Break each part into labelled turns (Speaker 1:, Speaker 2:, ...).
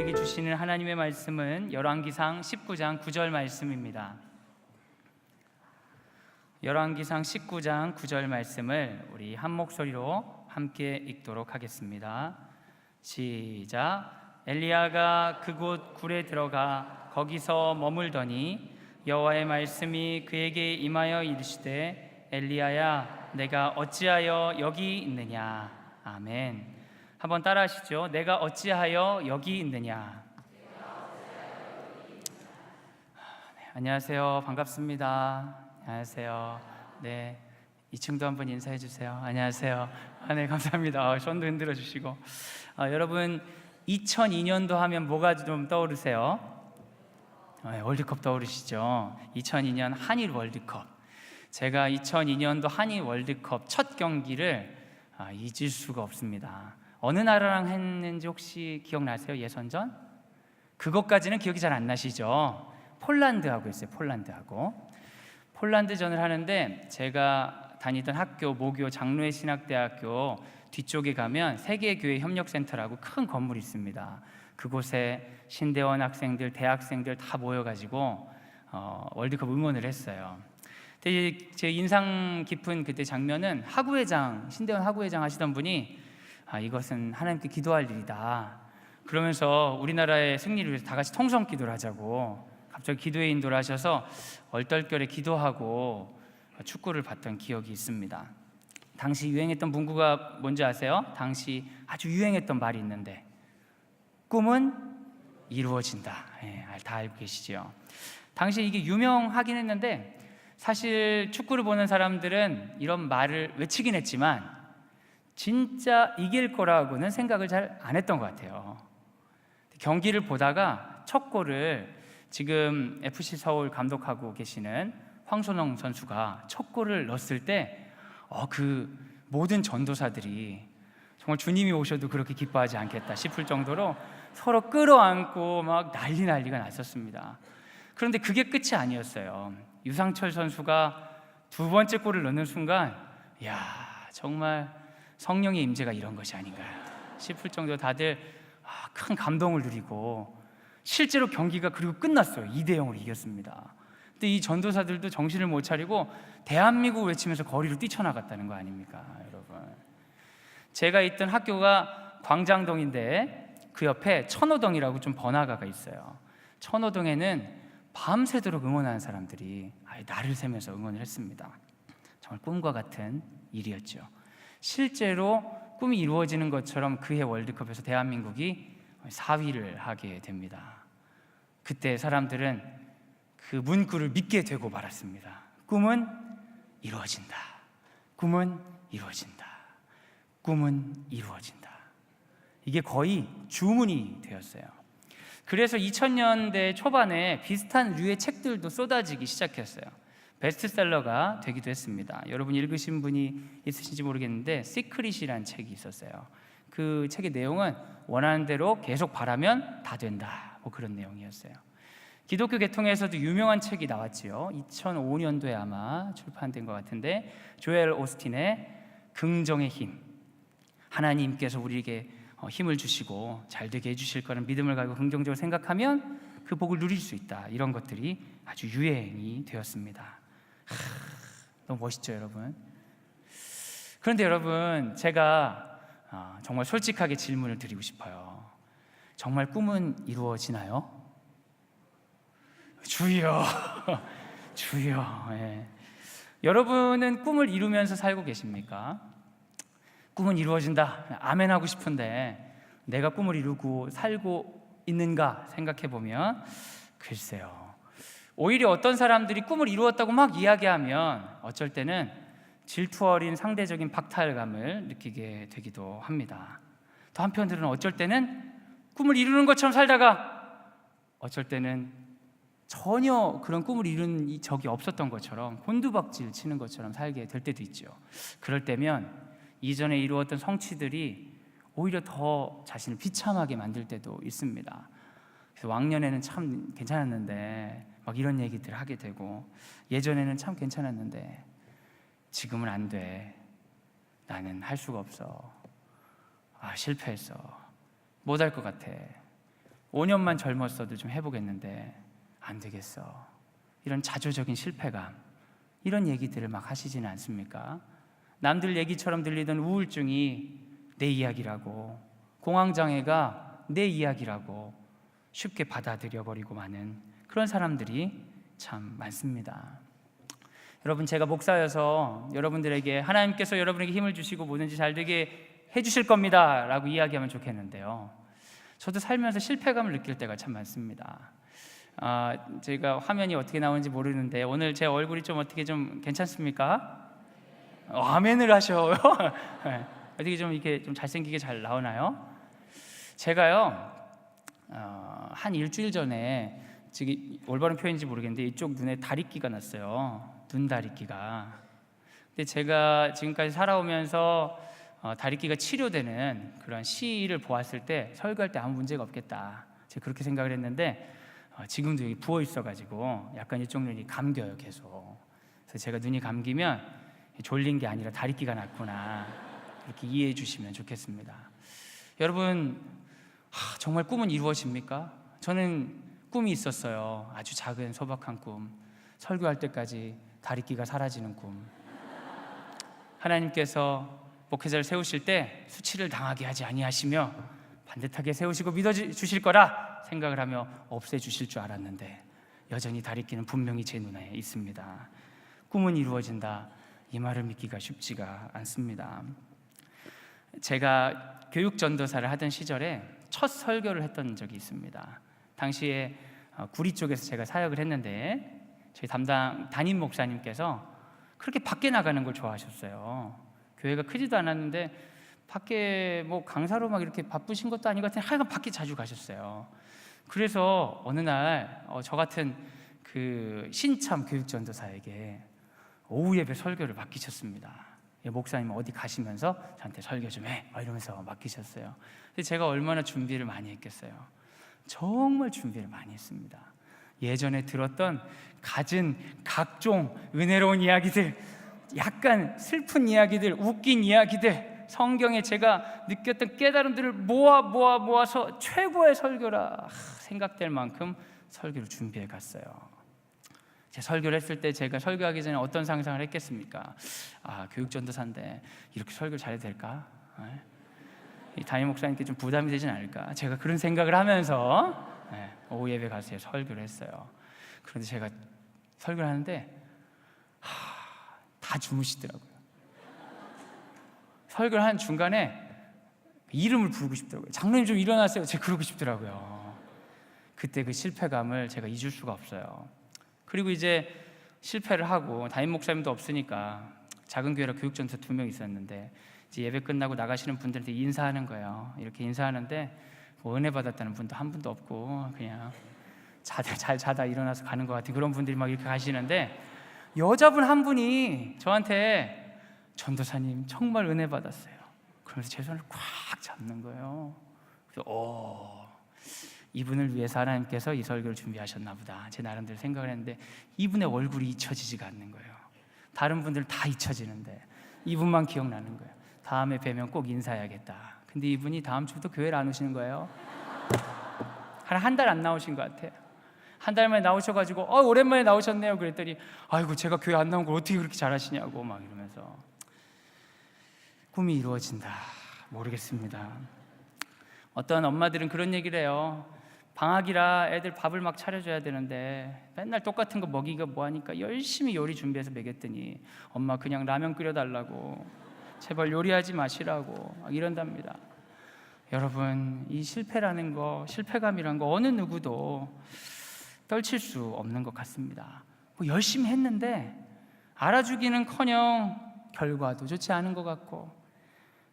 Speaker 1: 우리에게 주시는 하나님의 말씀은 열왕기상 19장 9절 말씀입니다. 열왕기상 19장 9절 말씀을 우리 한 목소리로 함께 읽도록 하겠습니다. 시작. 엘리야가 그곳 굴에 들어가 거기서 머물더니 여호와의 말씀이 그에게 임하여 이르시되 엘리야야 내가 어찌하여 여기 있느냐. 아멘. 한번 따라 하시죠. 내가 어찌하여 여기 있느냐. 네, 안녕하세요. 반갑습니다. 안녕하세요. 네, 2층도 한번 인사해 주세요. 안녕하세요. 네, 감사합니다. 손도 흔들어 주시고. 여러분 2002년도 하면 뭐가 좀 떠오르세요? 월드컵 떠오르시죠? 2002년 한일 월드컵. 제가 2002년도 한일 월드컵 첫 경기를 잊을 수가 없습니다. 어느 나라랑 했는지 혹시 기억나세요? 예선전? 그것까지는 기억이 잘 안 나시죠? 폴란드하고 했어요. 폴란드전을 하는데 제가 다니던 학교 모교 장로회 신학대학교 뒤쪽에 가면 세계교회 협력센터라고 큰 건물이 있습니다. 그곳에 신대원 학생들, 대학생들 다 모여가지고 월드컵 응원을 했어요. 근데 제 인상 깊은 그때 장면은 신대원 하구회장 하시던 분이 이것은 하나님께 기도할 일이다. 그러면서 우리나라의 승리를 위해서 다 같이 통성 기도를 하자고 갑자기 기도에 인도를 하셔서 얼떨결에 기도하고 축구를 봤던 기억이 있습니다. 당시 유행했던 문구가 뭔지 아세요? 당시 아주 유행했던 말이 있는데 꿈은 이루어진다. 다 알고 계시죠? 당시 이게 유명하긴 했는데 사실 축구를 보는 사람들은 이런 말을 외치긴 했지만 진짜 이길 거라고는 생각을 잘 안 했던 것 같아요. 경기를 보다가 첫 골을 지금 FC 서울 감독하고 계시는 황선홍 선수가 첫 골을 넣었을 때 그 모든 전도사들이 정말 주님이 오셔도 그렇게 기뻐하지 않겠다 싶을 정도로 서로 끌어안고 막 난리가 났었습니다. 그런데 그게 끝이 아니었어요. 유상철 선수가 두 번째 골을 넣는 순간 정말 성령의 임재가 이런 것이 아닌가 싶을 정도로 다들 큰 감동을 누리고 실제로 경기가 그리고 끝났어요. 2대0으로 이겼습니다. 근데 이 전도사들도 정신을 못 차리고 대한민국 외치면서 거리로 뛰쳐나갔다는 거 아닙니까, 여러분? 제가 있던 학교가 광장동인데 그 옆에 천호동이라고 좀 번화가가 있어요. 천호동에는 밤새도록 응원하는 사람들이 날을 새면서 응원을 했습니다. 정말 꿈과 같은 일이었죠. 실제로 꿈이 이루어지는 것처럼 그해 월드컵에서 대한민국이 4위를 하게 됩니다. 그때 사람들은 그 문구를 믿게 되고 말았습니다. 꿈은 이루어진다. 꿈은 이루어진다. 꿈은 이루어진다. 이게 거의 주문이 되었어요. 그래서 2000년대 초반에 비슷한 류의 책들도 쏟아지기 시작했어요. 베스트셀러가 되기도 했습니다. 여러분 읽으신 분이 있으신지 모르겠는데 시크릿이라는 책이 있었어요. 그 책의 내용은 원하는 대로 계속 바라면 다 된다, 그런 내용이었어요. 기독교 계통에서도 유명한 책이 나왔지요. 2005년도에 아마 출판된 것 같은데 조엘 오스틴의 긍정의 힘. 하나님께서 우리에게 힘을 주시고 잘 되게 해주실 거라는 믿음을 가지고 긍정적으로 생각하면 그 복을 누릴 수 있다. 이런 것들이 아주 유행이 되었습니다. 너무 멋있죠, 여러분? 그런데 여러분, 제가 정말 솔직하게 질문을 드리고 싶어요. 정말 꿈은 이루어지나요? 주여, 주여. 여러분은 꿈을 이루면서 살고 계십니까? 꿈은 이루어진다, 아멘 하고 싶은데 내가 꿈을 이루고 살고 있는가 생각해 보면 글쎄요. 오히려 어떤 사람들이 꿈을 이루었다고 막 이야기하면 어쩔 때는 질투 어린 상대적인 박탈감을 느끼게 되기도 합니다. 또 한편으로는 어쩔 때는 꿈을 이루는 것처럼 살다가 어쩔 때는 전혀 그런 꿈을 이룬 적이 없었던 것처럼 곤두박질 치는 것처럼 살게 될 때도 있죠. 그럴 때면 이전에 이루었던 성취들이 오히려 더 자신을 비참하게 만들 때도 있습니다. 그래서 왕년에는 참 괜찮았는데 막 이런 얘기들 하게 되고, 예전에는 참 괜찮았는데 지금은 안 돼, 나는 할 수가 없어, 실패했어, 못할 것 같아, 5년만 젊었어도 좀 해보겠는데 안 되겠어. 이런 자조적인 실패감, 이런 얘기들을 막 하시지는 않습니까? 남들 얘기처럼 들리던 우울증이 내 이야기라고, 공황장애가 내 이야기라고 쉽게 받아들여버리고 마는 그런 사람들이 참 많습니다. 여러분, 제가 목사여서 여러분들에게 하나님께서 여러분에게 힘을 주시고 뭐든지 잘 되게 해주실 겁니다 라고 이야기하면 좋겠는데요, 저도 살면서 실패감을 느낄 때가 참 많습니다. 제가 화면이 어떻게 나오는지 모르는데 오늘 제 얼굴이 좀 어떻게 좀 괜찮습니까? 아멘을 하셔요. 네. 어떻게 좀 이렇게 좀 잘생기게 잘 나오나요? 제가요 한 일주일 전에, 지금 올바른 표현인지 모르겠는데 이쪽 눈에 다리끼가 났어요. 눈 다리끼가. 근데 제가 지금까지 살아오면서 다리끼가 치료되는 그런 시를 보았을 때 설교할 때 아무 문제가 없겠다, 제가 그렇게 생각을 했는데 지금도 여기 부어 있어가지고 약간 이쪽 눈이 감겨요 계속. 그래서 제가 눈이 감기면 졸린 게 아니라 다리끼가 났구나, 이렇게 이해해 주시면 좋겠습니다. 여러분, 정말 꿈은 이루어집니까? 저는 꿈이 있었어요. 아주 작은 소박한 꿈, 설교할 때까지 다리끼가 사라지는 꿈. 하나님께서 목회자를 세우실 때 수치를 당하게 하지 아니하시며 반듯하게 세우시고 믿어주실 거라 생각을 하며 없애주실 줄 알았는데 여전히 다리끼는 분명히 제 눈에 있습니다. 꿈은 이루어진다, 이 말을 믿기가 쉽지가 않습니다. 제가 교육전도사를 하던 시절에 첫 설교를 했던 적이 있습니다. 당시에 구리 쪽에서 제가 사역을 했는데 저희 담임 목사님께서 그렇게 밖에 나가는 걸 좋아하셨어요. 교회가 크지도 않았는데 밖에 뭐 강사로 막 이렇게 바쁘신 것도 아니고 하여간 밖에 자주 가셨어요. 그래서 어느 날 저 같은 그 신참 교육전도사에게 오후 예배 설교를 맡기셨습니다. 목사님 어디 가시면서 저한테 설교 좀 해, 이러면서 맡기셨어요. 근데 제가 얼마나 준비를 많이 했겠어요. 정말 준비를 많이 했습니다. 예전에 들었던 갖은 각종 은혜로운 이야기들, 약간 슬픈 이야기들, 웃긴 이야기들, 성경에 제가 느꼈던 깨달음들을 모아서 최고의 설교라 생각될 만큼 설교를 준비해 갔어요. 제 설교를 했을 때 제가 설교하기 전에 어떤 상상을 했겠습니까? 교육전도사인데 이렇게 설교를 잘해도 될까? 이 담임 목사님께 좀 부담이 되진 않을까? 제가 그런 생각을 하면서 오후 예배 가서 설교를 했어요. 그런데 제가 설교를 하는데 다 주무시더라고요. 설교를 하는 중간에 이름을 부르고 싶더라고요. 장로님 좀 일어나세요, 제가 그러고 싶더라고요. 그때 그 실패감을 제가 잊을 수가 없어요. 그리고 이제 실패를 하고 담임 목사님도 없으니까 작은 교회라 교육전도사 2명 있었는데 이제 예배 끝나고 나가시는 분들한테 인사하는 거예요. 이렇게 인사하는데 뭐 은혜 받았다는 분도 한 분도 없고 그냥 잘 자다 일어나서 가는 것 같은 그런 분들이 막 이렇게 가시는데 여자분 한 분이 저한테 전도사님 정말 은혜 받았어요, 그러면서 제 손을 꽉 잡는 거예요. 그래서 이분을 위해서 하나님께서 이 설교를 준비하셨나 보다, 제 나름대로 생각을 했는데 이분의 얼굴이 잊혀지지가 않는 거예요. 다른 분들 다 잊혀지는데 이분만 기억나는 거예요. 다음에 뵈면 꼭 인사해야겠다. 근데 이분이 다음 주부터 교회를 안 오시는 거예요. 한 달 안 나오신 것 같아요. 한 달 만에 나오셔가지고 오랜만에 나오셨네요 그랬더니 아이고 제가 교회 안 나온 걸 어떻게 그렇게 잘하시냐고 막 이러면서. 꿈이 이루어진다, 모르겠습니다. 어떤 엄마들은 그런 얘기를 해요. 방학이라 애들 밥을 막 차려줘야 되는데 맨날 똑같은 거 먹이가 뭐하니까 열심히 요리 준비해서 먹였더니 엄마 그냥 라면 끓여달라고, 제발 요리하지 마시라고 막 이런답니다. 여러분, 이 실패라는 거, 실패감이라는 거 어느 누구도 떨칠 수 없는 것 같습니다. 뭐 열심히 했는데 알아주기는커녕 결과도 좋지 않은 것 같고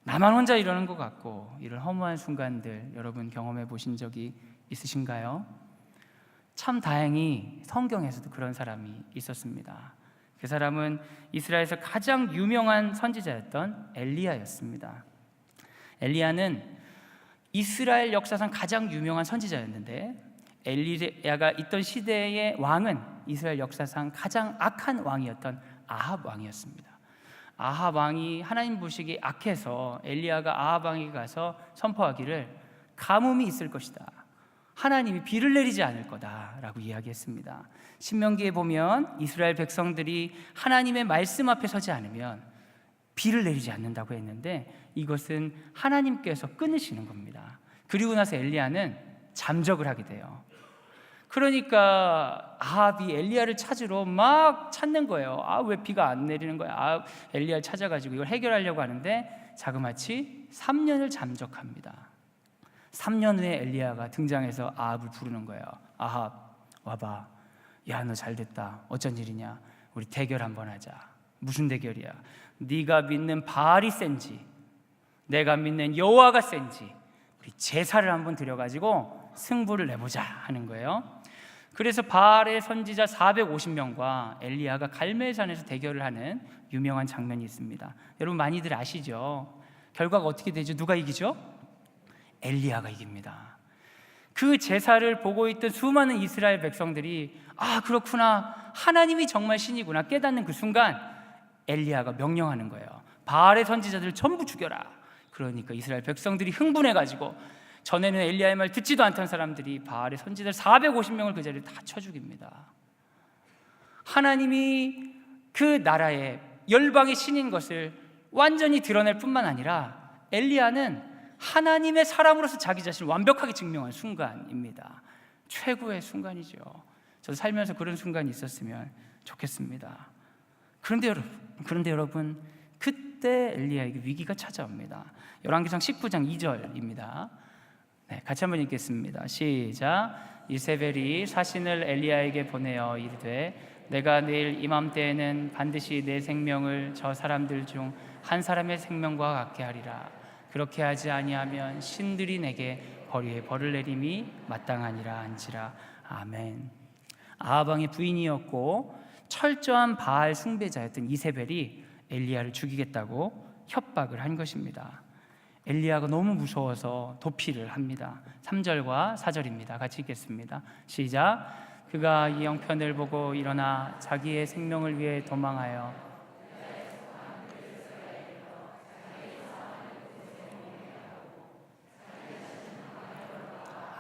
Speaker 1: 나만 혼자 이러는 것 같고, 이런 허무한 순간들 여러분 경험해 보신 적이 있으신가요? 참 다행히 성경에서도 그런 사람이 있었습니다. 그 사람은 이스라엘에서 가장 유명한 선지자였던 엘리야였습니다. 엘리야는 이스라엘 역사상 가장 유명한 선지자였는데 엘리야가 있던 시대의 왕은 이스라엘 역사상 가장 악한 왕이었던 아합 왕이었습니다. 아합 왕이 하나님 보시기에 악해서 엘리야가 아합 왕에게 가서 선포하기를 가뭄이 있을 것이다, 하나님이 비를 내리지 않을 거다라고 이야기했습니다. 신명기에 보면 이스라엘 백성들이 하나님의 말씀 앞에 서지 않으면 비를 내리지 않는다고 했는데 이것은 하나님께서 끊으시는 겁니다. 그리고 나서 엘리야는 잠적을 하게 돼요. 그러니까 아합이 엘리야를 찾으러 막 찾는 거예요. 왜 비가 안 내리는 거야? 엘리야를 찾아가지고 이걸 해결하려고 하는데 자그마치 3년을 잠적합니다. 3년 후에 엘리야가 등장해서 아합을 부르는 거예요. 아합, 와봐. 야, 너 잘됐다. 어쩐 일이냐? 우리 대결 한번 하자. 무슨 대결이야? 네가 믿는 바알이 센지 내가 믿는 여호와가 센지 우리 제사를 한번 드려가지고 승부를 내보자 하는 거예요. 그래서 바알의 선지자 450명과 엘리야가 갈멜산에서 대결을 하는 유명한 장면이 있습니다. 여러분 많이들 아시죠? 결과가 어떻게 되죠? 누가 이기죠? 엘리야가 이깁니다. 그 제사를 보고 있던 수많은 이스라엘 백성들이 그렇구나, 하나님이 정말 신이구나 깨닫는 그 순간 엘리야가 명령하는 거예요. 바알의 선지자들을 전부 죽여라. 그러니까 이스라엘 백성들이 흥분해가지고 전에는 엘리야의 말 듣지도 않던 사람들이 바알의 선지자들 450명을 그 자리에 다 쳐 죽입니다. 하나님이 그 나라의 열방의 신인 것을 완전히 드러낼 뿐만 아니라 엘리야는 하나님의 사람으로서 자기 자신을 완벽하게 증명한 순간입니다. 최고의 순간이죠. 저도 살면서 그런 순간이 있었으면 좋겠습니다. 그런데 여러분 그때 엘리야에게 위기가 찾아옵니다. 열왕기상 19장 2절입니다. 같이 한번 읽겠습니다. 시작. 이세벨이 사신을 엘리야에게 보내어 이르되 내가 내일 이맘때에는 반드시 내 생명을 저 사람들 중 한 사람의 생명과 같게 하리라. 그렇게 하지 아니하면 신들이 내게 벌이에 벌을 내림이 마땅하니라 한지라. 아멘. 아합 왕의 부인이었고 철저한 바알 숭배자였던 이세벨이 엘리야를 죽이겠다고 협박을 한 것입니다. 엘리야가 너무 무서워서 도피를 합니다. 3절과 4절입니다. 같이 읽겠습니다. 시작. 그가 이 형편을 보고 일어나 자기의 생명을 위해 도망하여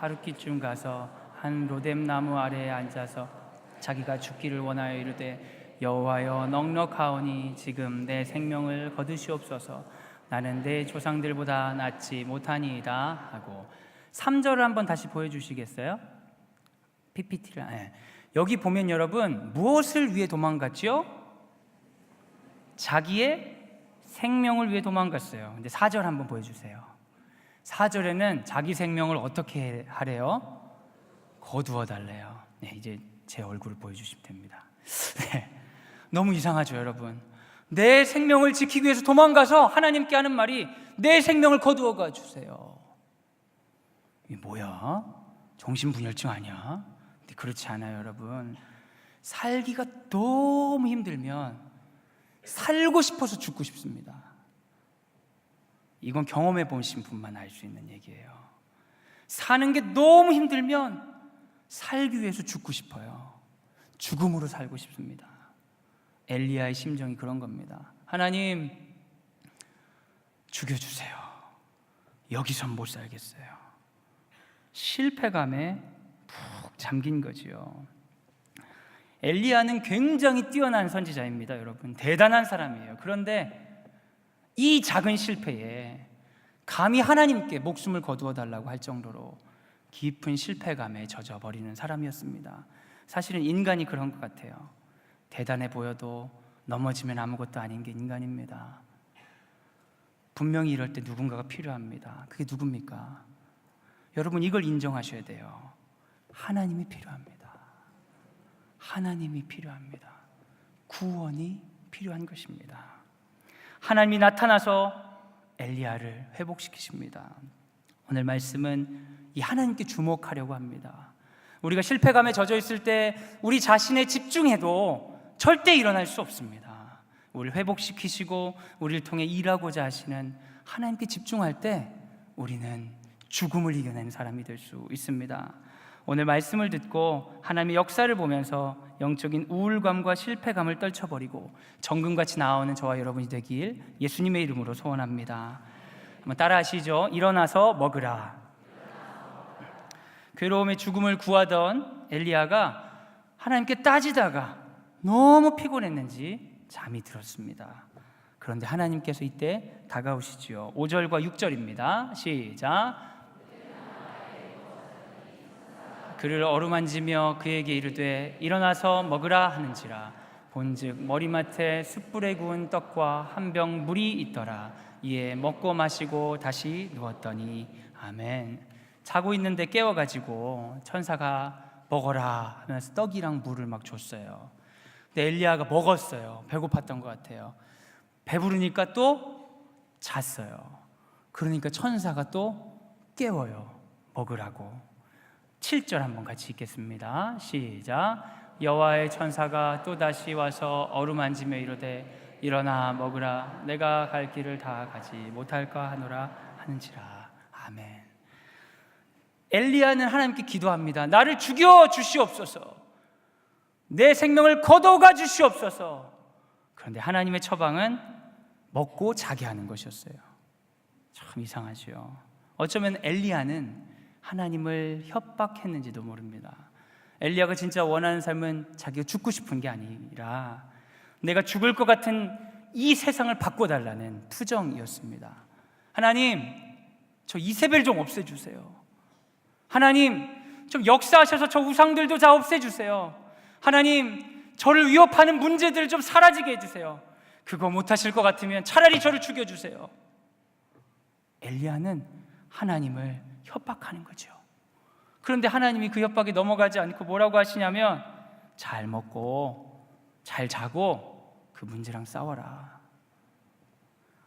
Speaker 1: 하룻기쯤 가서 한 로뎀 나무 아래에 앉아서 자기가 죽기를 원하여 이르되 여호와여 넉넉하오니 지금 내 생명을 거두시옵소서. 나는 내 조상들보다 낫지 못하니이다 하고. 3절을 한번 다시 보여주시겠어요? PPT를. 여기 보면 여러분 무엇을 위해 도망갔죠? 자기의 생명을 위해 도망갔어요. 근데 4절 한번 보여주세요. 4절에는 자기 생명을 어떻게 하래요? 거두어 달래요. 이제 제 얼굴을 보여주시면 됩니다. 너무 이상하죠 여러분? 내 생명을 지키기 위해서 도망가서 하나님께 하는 말이 내 생명을 거두어 주세요. 이게 뭐야? 정신분열증 아니야? 근데 그렇지 않아요 여러분. 살기가 너무 힘들면 살고 싶어서 죽고 싶습니다. 이건 경험해 보신 분만 알 수 있는 얘기예요. 사는 게 너무 힘들면 살기 위해서 죽고 싶어요. 죽음으로 살고 싶습니다. 엘리야의 심정이 그런 겁니다. 하나님 죽여주세요. 여기선 못 살겠어요. 실패감에 푹 잠긴 거지요. 엘리야는 굉장히 뛰어난 선지자입니다 여러분. 대단한 사람이에요. 그런데 이 작은 실패에 감히 하나님께 목숨을 거두어 달라고 할 정도로 깊은 실패감에 젖어버리는 사람이었습니다. 사실은 인간이 그런 것 같아요. 대단해 보여도 넘어지면 아무것도 아닌 게 인간입니다. 분명히 이럴 때 누군가가 필요합니다. 그게 누굽니까? 여러분 이걸 인정하셔야 돼요. 하나님이 필요합니다. 하나님이 필요합니다. 구원이 필요한 것입니다. 하나님이 나타나서 엘리야를 회복시키십니다. 오늘 말씀은 이 하나님께 주목하려고 합니다. 우리가 실패감에 젖어 있을 때 우리 자신에 집중해도 절대 일어날 수 없습니다. 우리를 회복시키시고 우리를 통해 일하고자 하시는 하나님께 집중할 때 우리는 죽음을 이겨내는 사람이 될 수 있습니다. 오늘 말씀을 듣고 하나님의 역사를 보면서 영적인 우울감과 실패감을 떨쳐버리고 정금같이 나오는 저와 여러분이 되길 예수님의 이름으로 소원합니다. 한번 따라 하시죠. 일어나서 먹으라. 괴로움의 죽음을 구하던 엘리야가 하나님께 따지다가 너무 피곤했는지 잠이 들었습니다. 그런데 하나님께서 이때 다가오시지요. 5절과 6절입니다. 시작. 그를 어루만지며 그에게 이르되 일어나서 먹으라 하는지라. 본즉 머리맡에 숯불에 구운 떡과 한 병 물이 있더라. 이에 먹고 마시고 다시 누웠더니 아멘. 자고 있는데 깨워가지고 천사가 먹어라 하면서 떡이랑 물을 막 줬어요. 근데 엘리야가 먹었어요. 배고팠던 것 같아요. 배부르니까 또 잤어요. 그러니까 천사가 또 깨워요. 먹으라고. 7절 한번 같이 읽겠습니다. 시작. 여호와의 천사가 또다시 와서 어루만지며 이르되 일어나 먹으라. 내가 갈 길을 다 가지 못할까 하노라 하는지라. 아멘. 엘리야는 하나님께 기도합니다. 나를 죽여 주시옵소서. 내 생명을 거둬가 주시옵소서. 그런데 하나님의 처방은 먹고 자게 하는 것이었어요. 참 이상하죠. 어쩌면 엘리야는 하나님을 협박했는지도 모릅니다. 엘리야가 진짜 원하는 삶은 자기가 죽고 싶은 게 아니라 내가 죽을 것 같은 이 세상을 바꿔달라는 투정이었습니다. 하나님, 저 이세벨 좀 없애주세요. 하나님, 좀 역사하셔서 저 우상들도 다 없애주세요. 하나님, 저를 위협하는 문제들 좀 사라지게 해주세요. 그거 못하실 것 같으면 차라리 저를 죽여주세요. 엘리야는 하나님을 협박하는 거죠. 그런데 하나님이 그 협박에 넘어가지 않고 뭐라고 하시냐면 잘 먹고 잘 자고 그 문제랑 싸워라.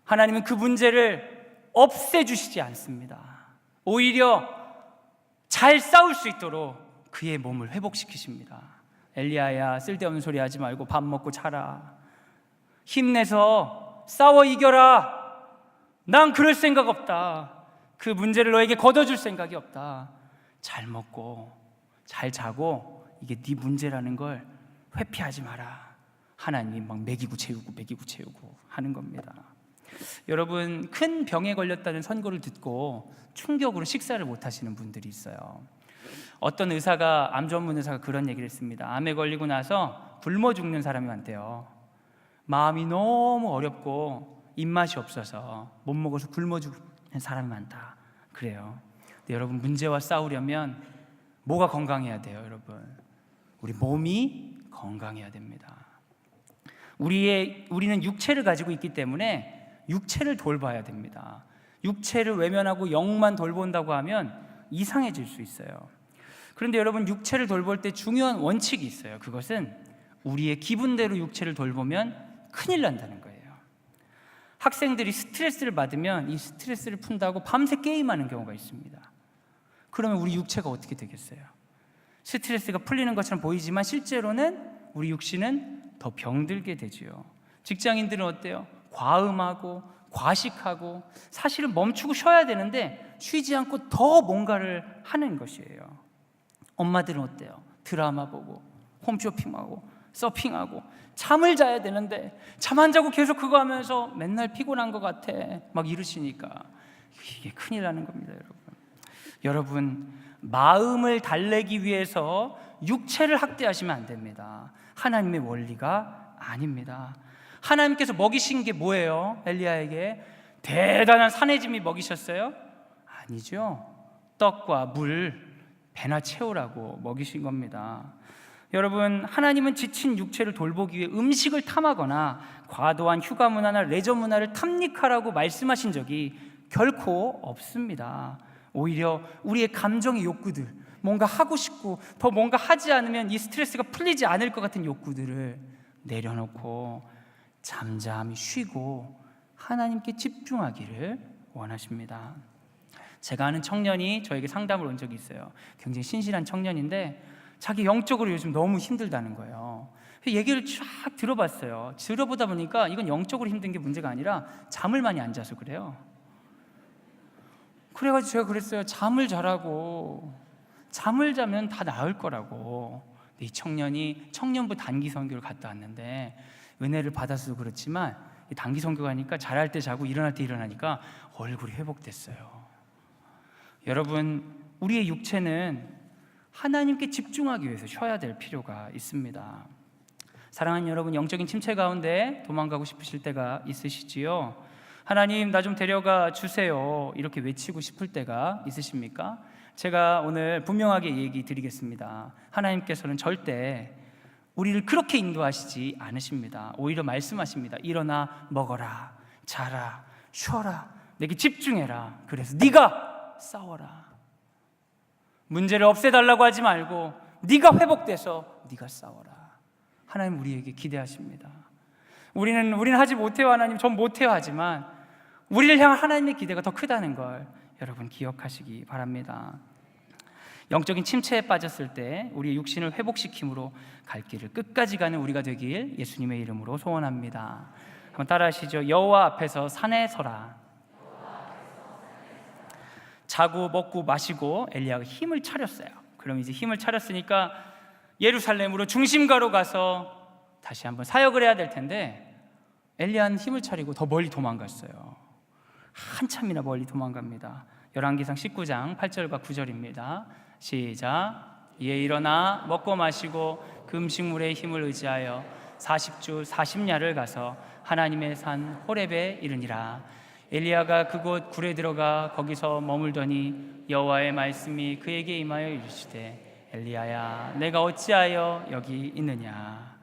Speaker 1: 하나님은 그 문제를 없애주시지 않습니다. 오히려 잘 싸울 수 있도록 그의 몸을 회복시키십니다. 엘리야야, 쓸데없는 소리 하지 말고 밥 먹고 자라. 힘내서 싸워 이겨라. 난 그럴 생각 없다. 그 문제를 너에게 걷어줄 생각이 없다. 잘 먹고 잘 자고 이게 네 문제라는 걸 회피하지 마라. 하나님이 막 먹이고 채우고 하는 겁니다. 여러분, 큰 병에 걸렸다는 선고를 듣고 충격으로 식사를 못 하시는 분들이 있어요. 어떤 의사가, 암 전문 의사가 그런 얘기를 했습니다. 암에 걸리고 나서 굶어 죽는 사람이 많대요. 마음이 너무 어렵고 입맛이 없어서 못 먹어서 굶어 죽는 사람이 많다. 그래요. 근데 여러분, 문제와 싸우려면 뭐가 건강해야 돼요, 여러분? 우리 몸이 건강해야 됩니다. 우리는 육체를 가지고 있기 때문에 육체를 돌봐야 됩니다. 육체를 외면하고 영만 돌본다고 하면 이상해질 수 있어요. 그런데 여러분, 육체를 돌볼 때 중요한 원칙이 있어요. 그것은 우리의 기분대로 육체를 돌보면 큰일 난다는 거예요. 학생들이 스트레스를 받으면 이 스트레스를 푼다고 밤새 게임하는 경우가 있습니다. 그러면 우리 육체가 어떻게 되겠어요? 스트레스가 풀리는 것처럼 보이지만 실제로는 우리 육신은 더 병들게 되지요. 직장인들은 어때요? 과음하고 과식하고 사실은 멈추고 쉬어야 되는데 쉬지 않고 더 뭔가를 하는 것이에요. 엄마들은 어때요? 드라마 보고 홈쇼핑하고 서핑하고 잠을 자야 되는데 잠 안 자고 계속 그거 하면서 맨날 피곤한 것 같아 막 이러시니까 이게 큰일 나는 겁니다. 여러분, 마음을 달래기 위해서 육체를 학대하시면 안 됩니다. 하나님의 원리가 아닙니다. 하나님께서 먹이신 게 뭐예요? 엘리야에게 대단한 산해짐이 먹이셨어요? 아니죠. 떡과 물 배나 채우라고 먹이신 겁니다. 여러분, 하나님은 지친 육체를 돌보기 위해 음식을 탐하거나 과도한 휴가 문화나 레저 문화를 탐닉하라고 말씀하신 적이 결코 없습니다. 오히려 우리의 감정의 욕구들, 뭔가 하고 싶고 더 뭔가 하지 않으면 이 스트레스가 풀리지 않을 것 같은 욕구들을 내려놓고 잠잠히 쉬고 하나님께 집중하기를 원하십니다. 제가 아는 청년이 저에게 상담을 온 적이 있어요. 굉장히 신실한 청년인데 자기 영적으로 요즘 너무 힘들다는 거예요. 얘기를 쫙 들어봤어요. 들어보다 보니까 이건 영적으로 힘든 게 문제가 아니라 잠을 많이 안 자서 그래요. 그래가지고 제가 그랬어요. 잠을 자라고. 잠을 자면 다 나을 거라고. 이 청년이 청년부 단기 선교를 갔다 왔는데 은혜를 받아서도 그렇지만 단기 선교 가니까 잘할 때 자고 일어날 때 일어나니까 얼굴이 회복됐어요. 여러분, 우리의 육체는 하나님께 집중하기 위해서 쉬어야 될 필요가 있습니다. 사랑하는 여러분, 영적인 침체 가운데 도망가고 싶으실 때가 있으시지요? 하나님, 나 좀 데려가 주세요, 이렇게 외치고 싶을 때가 있으십니까? 제가 오늘 분명하게 얘기 드리겠습니다. 하나님께서는 절대 우리를 그렇게 인도하시지 않으십니다. 오히려 말씀하십니다. 일어나 먹어라, 자라, 쉬어라, 내게 집중해라. 그래서 네가 싸워라. 문제를 없애달라고 하지 말고 네가 회복돼서 네가 싸워라. 하나님 우리에게 기대하십니다. 우리는 하지 못해요. 하나님, 전 못해요. 하지만 우리를 향한 하나님의 기대가 더 크다는 걸 여러분 기억하시기 바랍니다. 영적인 침체에 빠졌을 때 우리의 육신을 회복시킴으로 갈 길을 끝까지 가는 우리가 되길 예수님의 이름으로 소원합니다. 한번 따라하시죠. 여호와 앞에서 산에 서라. 자고 먹고 마시고 엘리야가 힘을 차렸어요. 그럼 이제 힘을 차렸으니까 예루살렘으로 중심가로 가서 다시 한번 사역을 해야 될 텐데, 엘리야는 힘을 차리고 더 멀리 도망갔어요. 한참이나 멀리 도망갑니다. 열왕기상 19장 8절과 9절입니다. 시작. 이에 일어나 먹고 마시고 그 음식물의 힘을 의지하여 40주 40야를 가서 하나님의 산 호렙에 이르니라. 엘리야가 그곳 굴에 들어가 거기서 머물더니 여호와의 말씀이 그에게 임하여 이르시되, 엘리야야, 내가 어찌하여 여기 있느냐.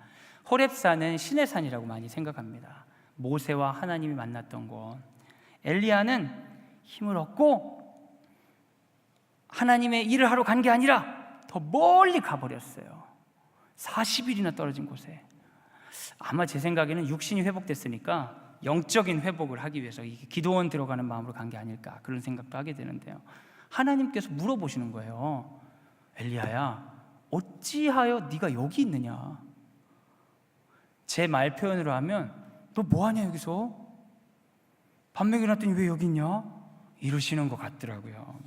Speaker 1: 호렙산은 신의 산이라고 많이 생각합니다. 모세와 하나님이 만났던 곳. 엘리야는 힘을 얻고 하나님의 일을 하러 간 게 아니라 더 멀리 가버렸어요. 40일이나 떨어진 곳에. 아마 제 생각에는 육신이 회복됐으니까 영적인 회복을 하기 위해서 기도원 들어가는 마음으로 간 게 아닐까, 그런 생각도 하게 되는데요. 하나님께서 물어보시는 거예요. 엘리야야, 어찌하여 네가 여기 있느냐. 제 말 표현으로 하면 너 뭐하냐 여기서? 밤매기 났더니 왜 여기 있냐? 이러시는 것 같더라고요.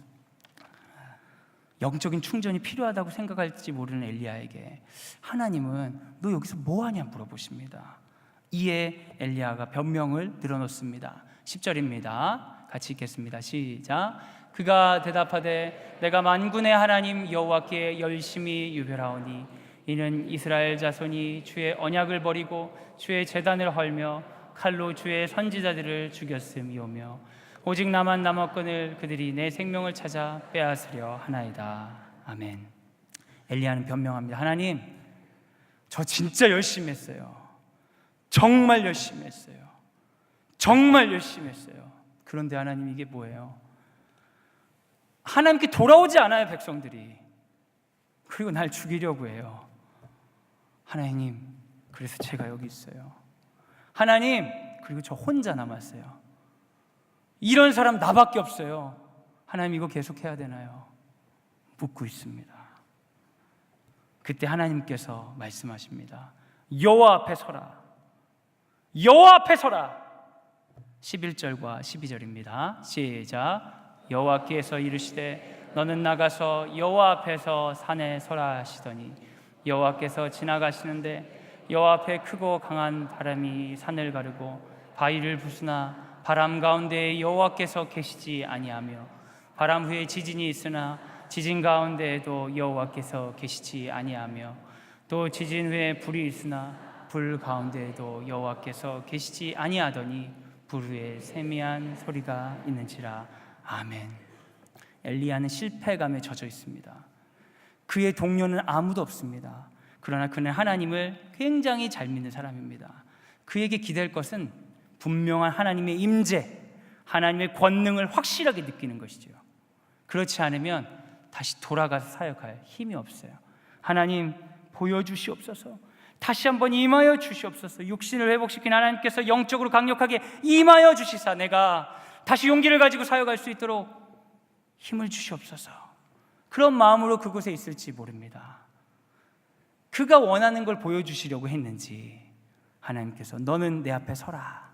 Speaker 1: 영적인 충전이 필요하다고 생각할지 모르는 엘리야에게 하나님은 너 여기서 뭐하냐 물어보십니다. 이에 엘리야가 변명을 늘어놓습니다. 10절입니다. 같이 읽겠습니다. 시작. 그가 대답하되 내가 만군의 하나님 여호와께 열심히 유별하오니 이는 이스라엘 자손이 주의 언약을 버리고 주의 제단을 헐며 칼로 주의 선지자들을 죽였음이오며 오직 나만 남았거늘 그들이 내 생명을 찾아 빼앗으려 하나이다. 아멘. 엘리야는 변명합니다. 하나님, 저 진짜 열심히 했어요. 정말 열심히 했어요. 정말 열심히 했어요. 그런데 하나님, 이게 뭐예요? 하나님께 돌아오지 않아요, 백성들이. 그리고 날 죽이려고 해요. 하나님, 그래서 제가 여기 있어요. 하나님, 그리고 저 혼자 남았어요. 이런 사람 나밖에 없어요. 하나님, 이거 계속 해야 되나요? 묻고 있습니다. 그때 하나님께서 말씀하십니다. 여호와 앞에 서라. 여호와 앞에 서라. 11절과 12절입니다. 시작. 여호와께서 이르시되 너는 나가서 여호와 앞에서 산에 서라 하시더니 여호와께서 지나가시는데 여호와 앞에 크고 강한 바람이 산을 가르고 바위를 부수나 바람 가운데 여호와께서 계시지 아니하며 바람 후에 지진이 있으나 지진 가운데에도 여호와께서 계시지 아니하며 또 지진 후에 불이 있으나 불 가운데에도 여호와께서 계시지 아니하더니 불 후에 세미한 소리가 있는지라. 아멘. 엘리야는 실패감에 젖어 있습니다. 그의 동료는 아무도 없습니다. 그러나 그는 하나님을 굉장히 잘 믿는 사람입니다. 그에게 기댈 것은 분명한 하나님의 임재, 하나님의 권능을 확실하게 느끼는 것이죠. 그렇지 않으면 다시 돌아가서 사역할 힘이 없어요. 하나님, 보여주시옵소서. 다시 한번 임하여 주시옵소서. 육신을 회복시킨 하나님께서 영적으로 강력하게 임하여 주시사 내가 다시 용기를 가지고 사역할 수 있도록 힘을 주시옵소서. 그런 마음으로 그곳에 있을지 모릅니다. 그가 원하는 걸 보여주시려고 했는지 하나님께서 너는 내 앞에 서라.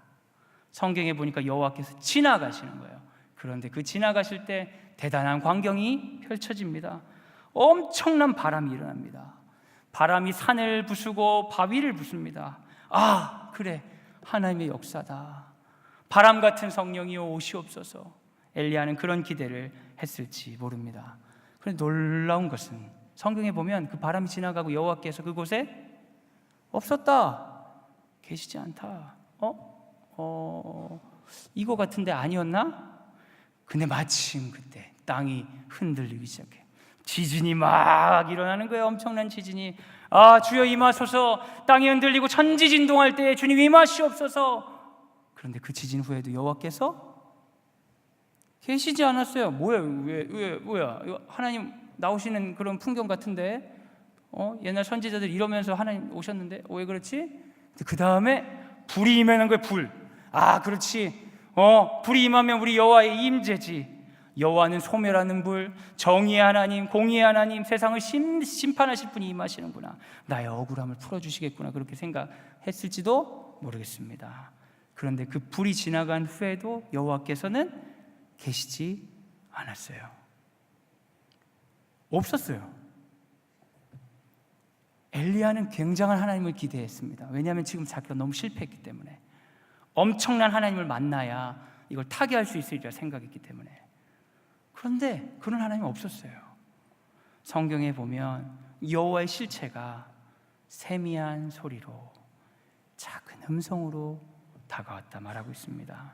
Speaker 1: 성경에 보니까 여호와께서 지나가시는 거예요. 그런데 그 지나가실 때 대단한 광경이 펼쳐집니다. 엄청난 바람이 일어납니다. 바람이 산을 부수고 바위를 부숩니다. 아, 그래, 하나님의 역사다. 바람 같은 성령이여 오시옵소서. 엘리야는 그런 기대를 했을지 모릅니다. 그런데 놀라운 것은 성경에 보면 그 바람이 지나가고 여호와께서 그곳에 없었다, 계시지 않다. 이거 같은데 아니었나? 근데 마침 그때 땅이 흔들리기 시작해. 지진이 막 일어나는 거예요. 엄청난 지진이. 주여 임하소서. 땅이 흔들리고 천지진동할 때 주님 임하시옵소서. 그런데 그 지진 후에도 여호와께서 계시지 않았어요. 뭐야? 이거 하나님 나오시는 그런 풍경 같은데, 옛날 선지자들 이러면서 하나님 오셨는데 왜 그렇지? 그 다음에 불이 임하는 거예요. 불. 그렇지. 불이 임하면 우리 여호와의 임재지. 여호와는 소멸하는 불, 정의의 하나님, 공의의 하나님, 세상을 심판하실 분이 임하시는구나. 나의 억울함을 풀어주시겠구나. 그렇게 생각했을지도 모르겠습니다. 그런데 그 불이 지나간 후에도 여호와께서는 계시지 않았어요. 없었어요. 엘리야는 굉장한 하나님을 기대했습니다. 왜냐하면 지금 자기가 너무 실패했기 때문에. 엄청난 하나님을 만나야 이걸 타개할 수 있으리라 생각했기 때문에. 그런데 그런 하나님은 없었어요. 성경에 보면 여호와의 실체가 세미한 소리로 작은 음성으로 다가왔다 말하고 있습니다.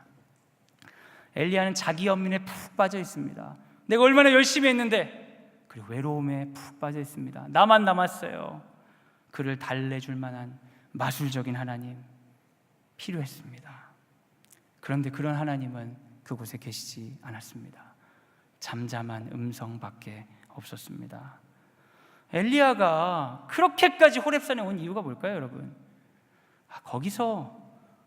Speaker 1: 엘리야는 자기 연민에 푹 빠져 있습니다. 내가 얼마나 열심히 했는데, 그리고 외로움에 푹 빠져 있습니다. 나만 남았어요. 그를 달래줄 만한 마술적인 하나님 필요했습니다. 그런데 그런 하나님은 그곳에 계시지 않았습니다. 잠잠한 음성밖에 없었습니다. 엘리야가 그렇게까지 호렙산에 온 이유가 뭘까요, 여러분? 거기서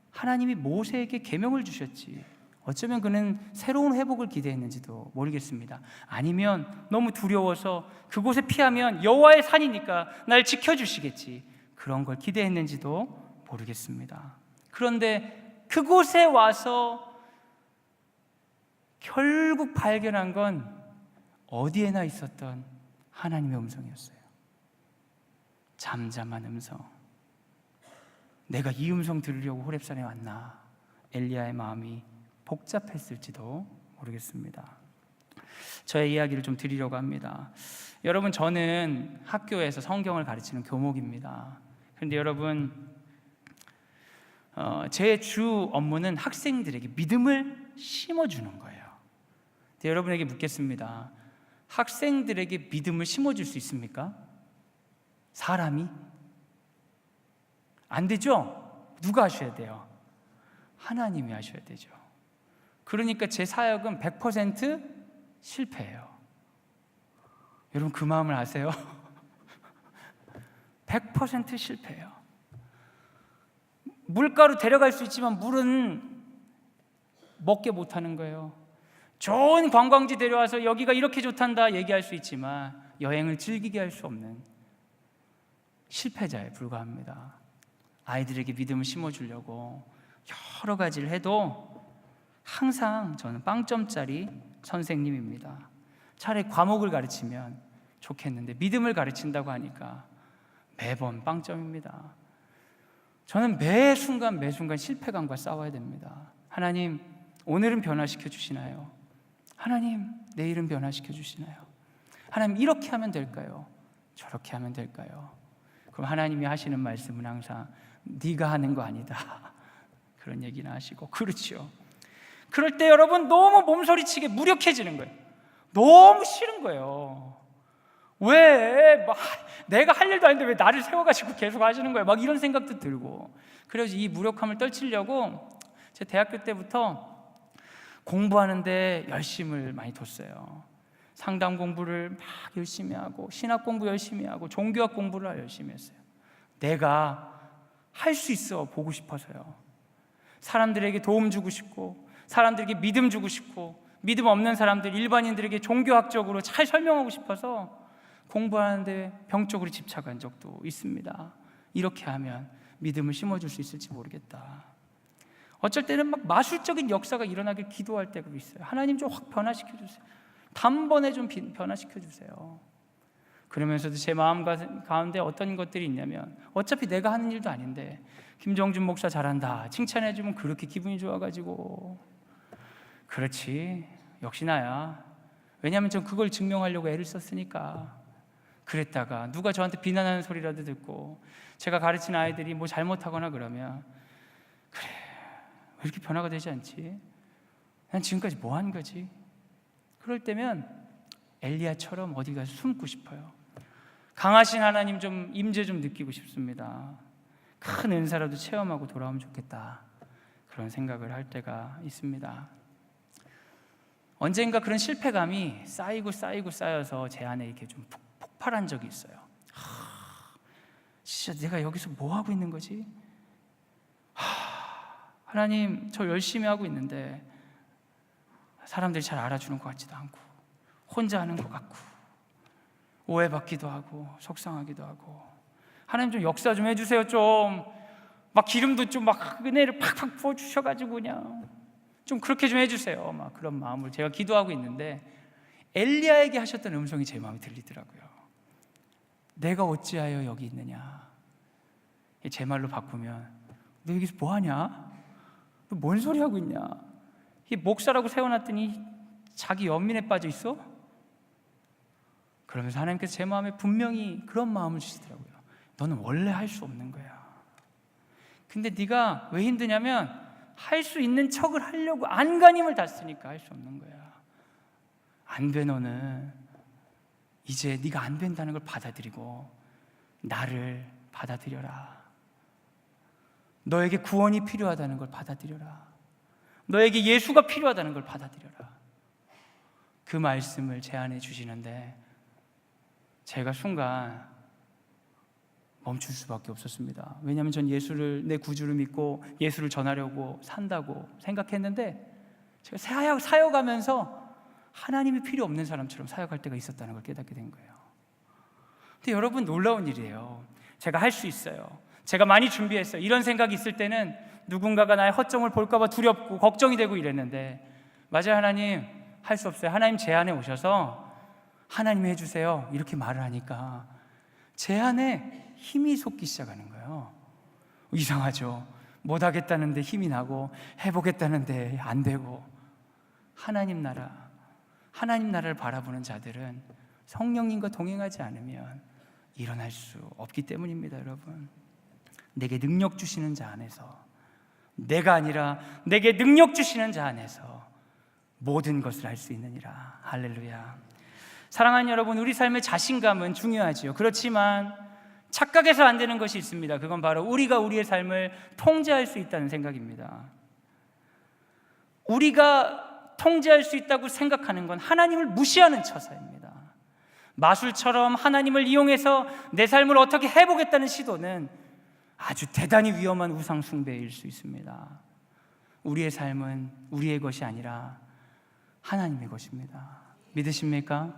Speaker 1: 하나님이 모세에게 계명을 주셨지. 어쩌면 그는 새로운 회복을 기대했는지도 모르겠습니다. 아니면 너무 두려워서 그곳에 피하면 여호와의 산이니까 날 지켜주시겠지, 그런 걸 기대했는지도 모르겠습니다. 그런데 그곳에 와서 결국 발견한 건 어디에나 있었던 하나님의 음성이었어요. 잠잠한 음성. 내가 이 음성 들으려고 호렙산에 왔나? 엘리야의 마음이 복잡했을지도 모르겠습니다. 저의 이야기를 좀 드리려고 합니다. 여러분, 저는 학교에서 성경을 가르치는 교목입니다. 그런데 여러분, 제 주 업무는 학생들에게 믿음을 심어주는 거예요. 근데 여러분에게 묻겠습니다. 학생들에게 믿음을 심어줄 수 있습니까? 사람이? 안 되죠? 누가 하셔야 돼요? 하나님이 하셔야 되죠. 그러니까 제 사역은 100% 실패해요. 여러분, 그 마음을 아세요? 100% 실패해요. 물가로 데려갈 수 있지만 물은 먹게 못하는 거예요. 좋은 관광지 데려와서 여기가 이렇게 좋단다 얘기할 수 있지만 여행을 즐기게 할 수 없는 실패자에 불과합니다. 아이들에게 믿음을 심어주려고 여러 가지를 해도 항상 저는 빵점짜리 선생님입니다. 차라리 과목을 가르치면 좋겠는데 믿음을 가르친다고 하니까 매번 빵점입니다. 저는 매 순간 실패감과 싸워야 됩니다. 하나님, 오늘은 변화시켜 주시나요? 하나님, 내일은 변화시켜 주시나요? 하나님, 이렇게 하면 될까요? 저렇게 하면 될까요? 그럼 하나님이 하시는 말씀은 항상 네가 하는 거 아니다, 그런 얘기는 하시고. 그렇죠. 그럴 때 여러분, 너무 몸소리치게 무력해지는 거예요. 너무 싫은 거예요. 왜 내가 할 일도 아닌데 왜 나를 세워가지고 계속 하시는 거예요? 막 이런 생각도 들고. 그래서 이 무력함을 떨치려고 제 대학교 때부터 공부하는데 열심을 많이 뒀어요. 상담 공부를 막 열심히 하고, 신학 공부 열심히 하고, 종교학 공부를 열심히 했어요. 내가 할 수 있어 보고 싶어서요. 사람들에게 도움 주고 싶고, 사람들에게 믿음 주고 싶고, 믿음 없는 사람들, 일반인들에게 종교학적으로 잘 설명하고 싶어서 공부하는데 병적으로 집착한 적도 있습니다. 이렇게 하면 믿음을 심어줄 수 있을지 모르겠다. 어쩔 때는 막 마술적인 역사가 일어나길 기도할 때가 있어요. 하나님 좀 확 변화시켜 주세요. 단번에 좀 변화시켜 주세요. 그러면서도 제 마음 가운데 어떤 것들이 있냐면, 어차피 내가 하는 일도 아닌데 김정준 목사 잘한다 칭찬해 주면 그렇게 기분이 좋아가지고, 그렇지, 역시 나야. 왜냐하면 전 그걸 증명하려고 애를 썼으니까. 그랬다가 누가 저한테 비난하는 소리라도 듣고 제가 가르친 아이들이 뭐 잘못하거나 그러면 그래, 왜 이렇게 변화가 되지 않지? 난 지금까지 뭐 한 거지? 그럴 때면 엘리야처럼 어디 가서 숨고 싶어요. 강하신 하나님 좀 임재 좀 느끼고 싶습니다. 큰 은사라도 체험하고 돌아오면 좋겠다, 그런 생각을 할 때가 있습니다. 언젠가 그런 실패감이 쌓여서 제 안에 이렇게 좀 폭발한 적이 있어요. 진짜 내가 여기서 뭐 하고 있는 거지? 하나님, 저 열심히 하고 있는데 사람들이 잘 알아주는 것 같지도 않고 혼자 하는 것 같고 오해받기도 하고 속상하기도 하고, 하나님 좀 역사 좀 해주세요. 좀 막 기름도 좀 막 은혜를 팍팍 부어주셔가지고 그냥 좀 그렇게 좀 해주세요. 막 그런 마음을 제가 기도하고 있는데 엘리야에게 하셨던 음성이 제 마음에 들리더라고요. 내가 어찌하여 여기 있느냐. 제 말로 바꾸면 너 여기서 뭐하냐? 너 뭔 소리 하고 있냐? 이 목사라고 세워놨더니 자기 연민에 빠져 있어? 그러면서 하나님께서 제 마음에 분명히 그런 마음을 주시더라고요. 너는 원래 할 수 없는 거야. 근데 네가 왜 힘드냐면 할 수 있는 척을 하려고 안간힘을 다 쓰니까 할 수 없는 거야. 안 돼. 너는 이제 네가 안 된다는 걸 받아들이고 나를 받아들여라. 너에게 구원이 필요하다는 걸 받아들여라. 너에게 예수가 필요하다는 걸 받아들여라. 그 말씀을 제 안에 주시는데 제가 순간 멈출 수밖에 없었습니다. 왜냐하면 전 예수를 내 구주를 믿고 예수를 전하려고 산다고 생각했는데 제가 사역하면서 하나님이 필요 없는 사람처럼 사역할 때가 있었다는 걸 깨닫게 된 거예요. 근데 여러분, 놀라운 일이에요. 제가 할 수 있어요. 제가 많이 준비했어요. 이런 생각이 있을 때는 누군가가 나의 허점을 볼까 봐 두렵고 걱정이 되고 이랬는데, 맞아요, 하나님 할 수 없어요. 하나님 제 안에 오셔서 하나님이 해주세요 이렇게 말을 하니까 제 안에 힘이 솟기 시작하는 거예요. 이상하죠? 못하겠다는데 힘이 나고 해보겠다는데 안 되고. 하나님 나라를 바라보는 자들은 성령님과 동행하지 않으면 일어날 수 없기 때문입니다. 여러분, 내게 능력 주시는 자 안에서, 내가 아니라 내게 능력 주시는 자 안에서 모든 것을 할 수 있느니라. 할렐루야. 사랑하는 여러분, 우리 삶의 자신감은 중요하지요. 그렇지만 착각해서 안 되는 것이 있습니다. 그건 바로 우리가 우리의 삶을 통제할 수 있다는 생각입니다. 우리가 통제할 수 있다고 생각하는 건 하나님을 무시하는 처사입니다. 마술처럼 하나님을 이용해서 내 삶을 어떻게 해보겠다는 시도는 아주 대단히 위험한 우상 숭배일 수 있습니다. 우리의 삶은 우리의 것이 아니라 하나님의 것입니다. 믿으십니까?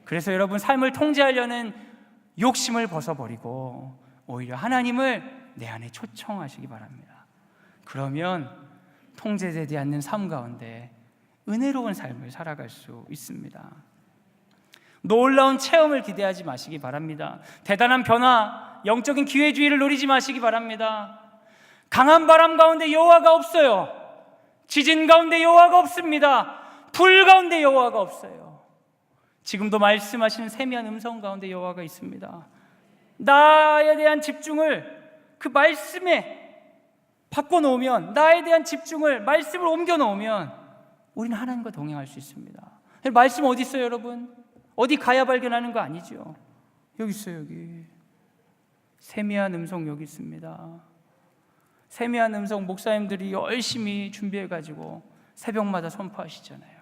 Speaker 1: 그래서 여러분, 삶을 통제하려는 욕심을 벗어버리고 오히려 하나님을 내 안에 초청하시기 바랍니다. 그러면 통제되지 않는 삶 가운데 은혜로운 삶을 살아갈 수 있습니다. 놀라운 체험을 기대하지 마시기 바랍니다. 대단한 변화, 영적인 기회주의를 노리지 마시기 바랍니다. 강한 바람 가운데 여호와가 없어요. 지진 가운데 여호와가 없습니다. 불 가운데 여호와가 없어요. 지금도 말씀하시는 세미한 음성 가운데 여호와가 있습니다. 나에 대한 집중을 그 말씀에 바꿔놓으면, 나에 대한 집중을 말씀을 옮겨놓으면 우리는 하나님과 동행할 수 있습니다. 말씀 어디 있어요, 여러분? 어디 가야 발견하는 거 아니죠? 여기 있어요. 여기 세미한 음성 여기 있습니다. 세미한 음성 목사님들이 열심히 준비해가지고 새벽마다 선포하시잖아요.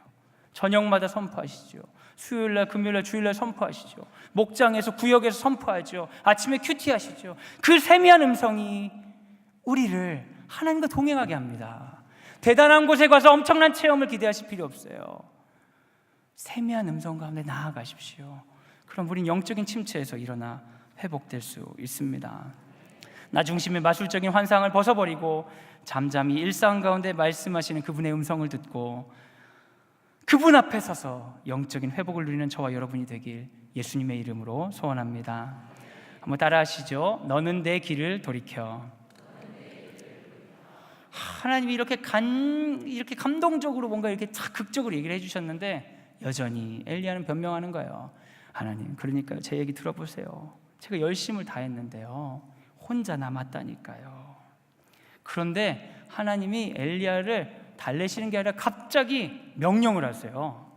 Speaker 1: 저녁마다 선포하시죠. 수요일날, 금요일날, 주일날 선포하시죠. 목장에서, 구역에서 선포하죠. 아침에 큐티 하시죠. 그 세미한 음성이 우리를 하나님과 동행하게 합니다. 대단한 곳에 가서 엄청난 체험을 기대하실 필요 없어요. 세미한 음성 가운데 나아가십시오. 그럼 우린 영적인 침체에서 일어나 회복될 수 있습니다. 나 중심의 마술적인 환상을 벗어버리고 잠잠히 일상 가운데 말씀하시는 그분의 음성을 듣고 그분 앞에 서서 영적인 회복을 누리는 저와 여러분이 되길 예수님의 이름으로 소원합니다. 한번 따라하시죠. 너는 내 길을 돌이켜. 하나님이 이렇게 감동적으로 뭔가 이렇게 딱 극적으로 얘기를 해주셨는데 여전히 엘리야는 변명하는 거예요. 하나님, 그러니까 제 얘기 들어보세요. 제가 열심을 다했는데요, 혼자 남았다니까요. 그런데 하나님이 엘리야를 달래시는 게 아니라 갑자기 명령을 하세요.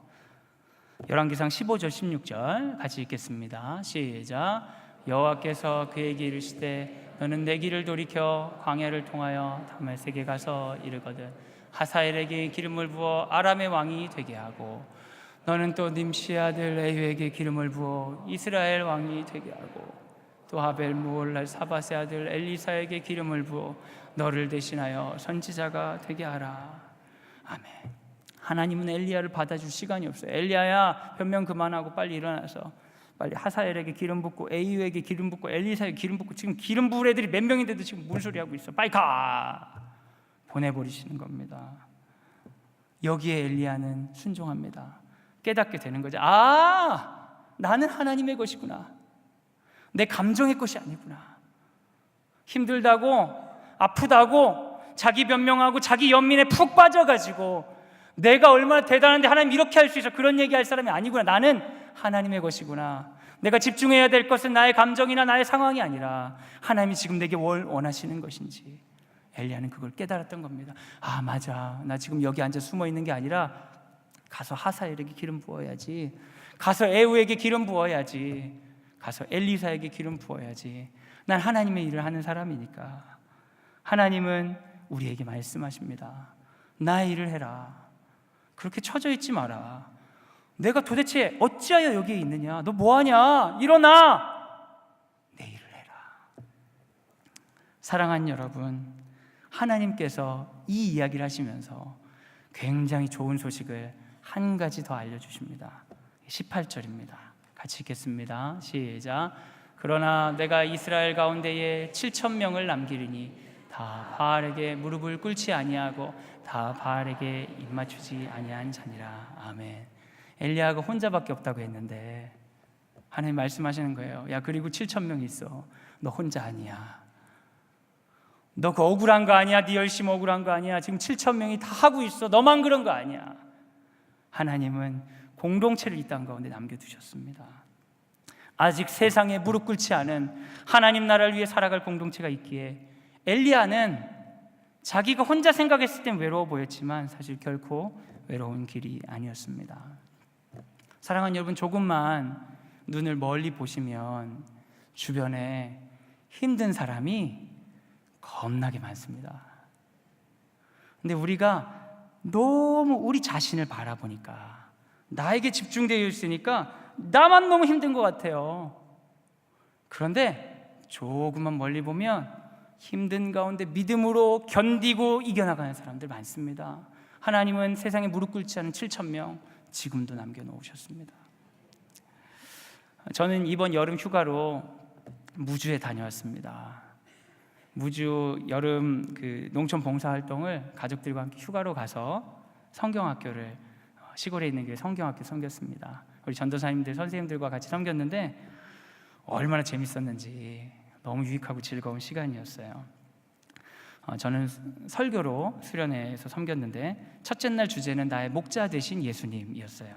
Speaker 1: 열왕기상 15절 16절 같이 읽겠습니다. 시작. 여호와께서 그에게 이르시되 너는 내 길을 돌이켜 광야를 통하여 다메섹에 가서 이르거든 하사엘에게 기름을 부어 아람의 왕이 되게 하고 너는 또 님시 아들 에유에게 기름을 부어 이스라엘 왕이 되게 하고 또 하벨 무올랄 사바세 아들 엘리사에게 기름을 부어 너를 대신하여 선지자가 되게 하라. 아멘. 하나님은 엘리야를 받아줄 시간이 없어요. 엘리야야, 변명 그만하고 빨리 일어나서 빨리 하사엘에게 기름 붓고 에이유에게 기름 붓고 엘리사에게 기름 붓고, 지금 기름 부을 애들이 몇 명인데도 지금 무슨 소리 하고 있어. 빨리 가. 보내버리시는 겁니다. 여기에 엘리야는 순종합니다. 깨닫게 되는 거죠. 아, 나는 하나님의 것이구나. 내 감정의 것이 아니구나. 힘들다고, 아프다고, 자기 변명하고 자기 연민에 푹 빠져가지고 내가 얼마나 대단한데 하나님 이렇게 할 수 있어, 그런 얘기할 사람이 아니구나. 나는 하나님의 것이구나. 내가 집중해야 될 것은 나의 감정이나 나의 상황이 아니라 하나님이 지금 내게 뭘 원하시는 것인지. 엘리야는 그걸 깨달았던 겁니다. 아, 맞아, 나 지금 여기 앉아 숨어 있는 게 아니라 가서 하사엘에게 기름 부어야지, 가서 에후에게 기름 부어야지, 가서 엘리사에게 기름 부어야지. 난 하나님의 일을 하는 사람이니까. 하나님은 우리에게 말씀하십니다. 나의 일을 해라. 그렇게 처져 있지 마라. 내가 도대체 어찌하여 여기에 있느냐? 너 뭐하냐? 일어나! 내 일을 해라. 사랑하는 여러분, 하나님께서 이 이야기를 하시면서 굉장히 좋은 소식을 한 가지 더 알려주십니다. 18절입니다. 같이 읽겠습니다. 시작. 그러나 내가 이스라엘 가운데에 7,000명을 남기리니 다 바알에게 무릎을 꿇지 아니하고 다 바알에게 입맞추지 아니한 자니라. 아멘. 엘리야가 혼자밖에 없다고 했는데 하나님 말씀하시는 거예요. 야, 그리고 7,000명이 있어. 너 혼자 아니야. 너 그 억울한 거 아니야. 네 열심 억울한 거 아니야. 지금 7,000명이 다 하고 있어. 너만 그런 거 아니야. 하나님은 공동체를 이 땅 가운데 남겨두셨습니다. 아직 세상에 무릎 꿇지 않은 하나님 나라를 위해 살아갈 공동체가 있기에 엘리야는 자기가 혼자 생각했을 땐 외로워 보였지만 사실 결코 외로운 길이 아니었습니다. 사랑하는 여러분, 조금만 눈을 멀리 보시면 주변에 힘든 사람이 겁나게 많습니다. 근데 우리가 너무 우리 자신을 바라보니까, 나에게 집중되어 있으니까 나만 너무 힘든 것 같아요. 그런데 조금만 멀리 보면 힘든 가운데 믿음으로 견디고 이겨나가는 사람들 많습니다. 하나님은 세상에 무릎 꿇지 않은 7,000명 지금도 남겨놓으셨습니다. 저는 이번 여름 휴가로 무주에 다녀왔습니다. 무주 여름 그 농촌 봉사활동을 가족들과 함께 휴가로 가서 성경학교를, 시골에 있는 게 성경학교 섬겼습니다. 우리 전도사님들, 선생님들과 같이 섬겼는데 얼마나 재밌었는지 너무 유익하고 즐거운 시간이었어요. 저는 설교로 수련회에서 섬겼는데 첫째 날 주제는 나의 목자 되신 예수님이었어요.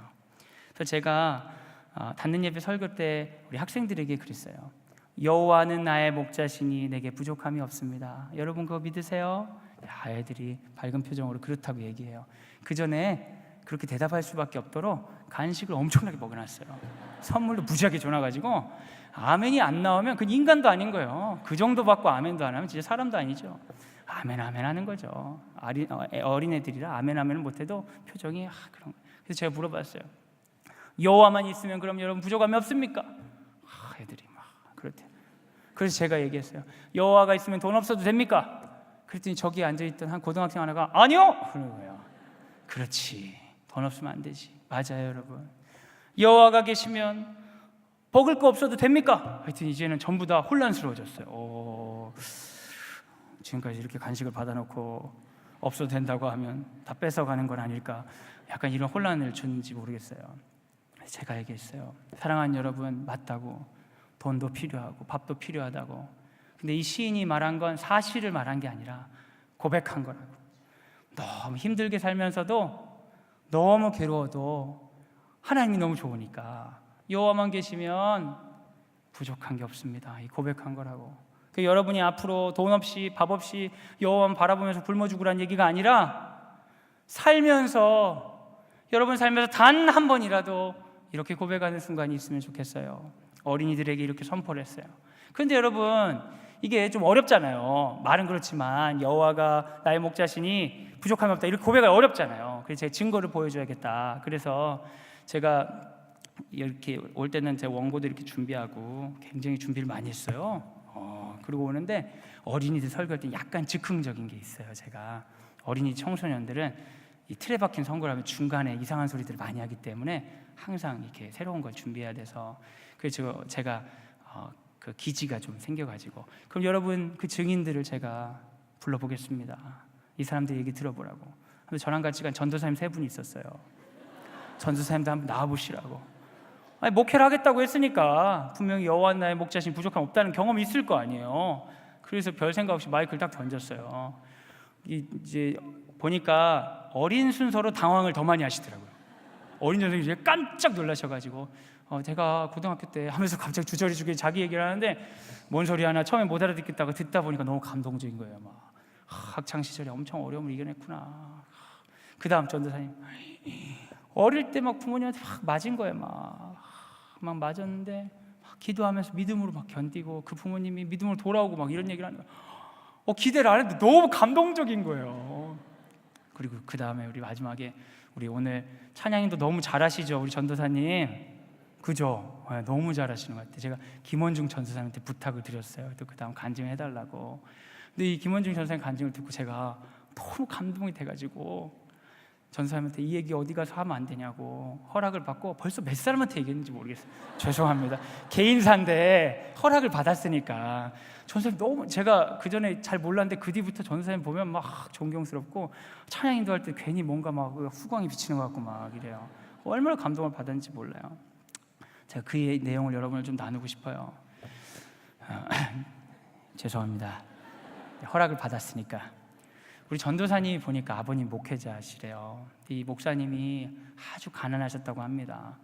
Speaker 1: 그래서 제가 닫는 예배 설교 때 우리 학생들에게 그랬어요. 여호와는 나의 목자시니 내게 부족함이 없습니다. 여러분 그거 믿으세요? 애들이 밝은 표정으로 그렇다고 얘기해요. 그 전에 그렇게 대답할 수밖에 없도록 간식을 엄청나게 먹여놨어요. 선물도 무지하게 줘놔가지고 아멘이 안 나오면 그 인간도 아닌 거예요. 그 정도 받고 아멘도 안 하면 진짜 사람도 아니죠. 아멘 아멘 하는 거죠. 어린애들이라 아멘 아멘을 못해도 표정이 그런 거예요. 그래서 제가 물어봤어요. 여호와만 있으면 그럼 여러분 부족함이 없습니까? 애들이 막 그렇대. 그래서 제가 얘기했어요. 여호와가 있으면 돈 없어도 됩니까? 그랬더니 저기 앉아있던 한 고등학생 하나가 아니요! 그러는 거예요. 그렇지, 돈 없으면 안 되지. 맞아요 여러분. 여호와가 계시면 먹을 거 없어도 됩니까? 하여튼 이제는 전부 다 혼란스러워졌어요. 지금까지 이렇게 간식을 받아놓고 없어도 된다고 하면 다 뺏어가는 건 아닐까, 약간 이런 혼란을 줬는지 모르겠어요. 제가 얘기했어요. 사랑하는 여러분, 맞다고. 돈도 필요하고 밥도 필요하다고. 근데 이 시인이 말한 건 사실을 말한 게 아니라 고백한 거라고. 너무 힘들게 살면서도, 너무 괴로워도 하나님이 너무 좋으니까 여호와만 계시면 부족한 게 없습니다. 이 고백한 거라고. 여러분이 앞으로 돈 없이 밥 없이 여호와만 바라보면서 굶어 죽으라는 얘기가 아니라 살면서, 여러분 살면서 단 한 번이라도 이렇게 고백하는 순간이 있으면 좋겠어요. 어린이들에게 이렇게 선포를 했어요. 그런데 여러분, 이게 좀 어렵잖아요. 말은 그렇지만 여호와가 나의 목자시니 부족함이 없다, 이렇게 고백하기 어렵잖아요. 그래서 제 증거를 보여줘야겠다. 그래서 제가 이렇게 올 때는 제 원고도 이렇게 준비하고 굉장히 준비를 많이 했어요. 그리고 오는데 어린이들 설교할 때 약간 즉흥적인 게 있어요. 제가 어린이 청소년들은 이 틀에 박힌 선거를 하면 중간에 이상한 소리들을 많이 하기 때문에 항상 이렇게 새로운 걸 준비해야 돼서, 그래서 제가 그 기지가 좀 생겨가지고, 그럼 여러분 그 증인들을 제가 불러보겠습니다. 이 사람들 얘기 들어보라고. 근데 저랑 같이 간 전도사님 3분이 있었어요. 전도사님도 한번 나와보시라고. 아니, 목회를 하겠다고 했으니까 분명히 여호와 나의 목자신 부족함 없다는 경험이 있을 거 아니에요. 그래서 별 생각 없이 마이크를 딱 던졌어요. 이제 보니까 어린 순서로 당황을 더 많이 하시더라고요. 어린 선생님이 깜짝 놀라셔가지고 제가 고등학교 때 하면서 갑자기 주저리주게 자기 얘기를 하는데 뭔 소리 하나 처음에 못 알아듣겠다가 듣다 보니까 너무 감동적인 거예요. 막 학창 시절에 엄청 어려움을 이겨냈구나. 그 다음 전도사님, 어릴 때 막 부모님한테 막 맞은 거예요. 막 맞았는데 막 기도하면서 믿음으로 막 견디고 그 부모님이 믿음으로 돌아오고 막 이런 얘기를 하는 거예요. 기대를 안 했는데 너무 감동적인 거예요. 그리고 그 다음에 우리 마지막에 우리 오늘 찬양님도 너무 잘하시죠, 우리 전도사님. 그죠? 너무 잘하시는 것 같아요. 제가 김원중 전도사님한테 부탁을 드렸어요. 또 그 다음 간증을 해달라고. 근데 이 김원중 전도사님 간증을 듣고 제가 너무 감동이 돼가지고 전도사님한테 이 얘기 어디 가서 하면 안 되냐고 허락을 받고, 벌써 몇 사람한테 얘기했는지 모르겠어요. 죄송합니다. 개인사인데 허락을 받았으니까. 전도사님 너무, 제가 그 전에 잘 몰랐는데 그 뒤부터 전도사님 보면 막 존경스럽고, 찬양인도 할 때 괜히 뭔가 막 후광이 비치는 것 같고 막 이래요. 얼마나 감동을 받았는지 몰라요. 제가 그 내용을 여러분을 좀 나누고 싶어요. 죄송합니다. 허락을 받았으니까. 우리 전도사님이 보니까 아버님 목회자시래요. 이 목사님이 아주 가난하셨다고 합니다.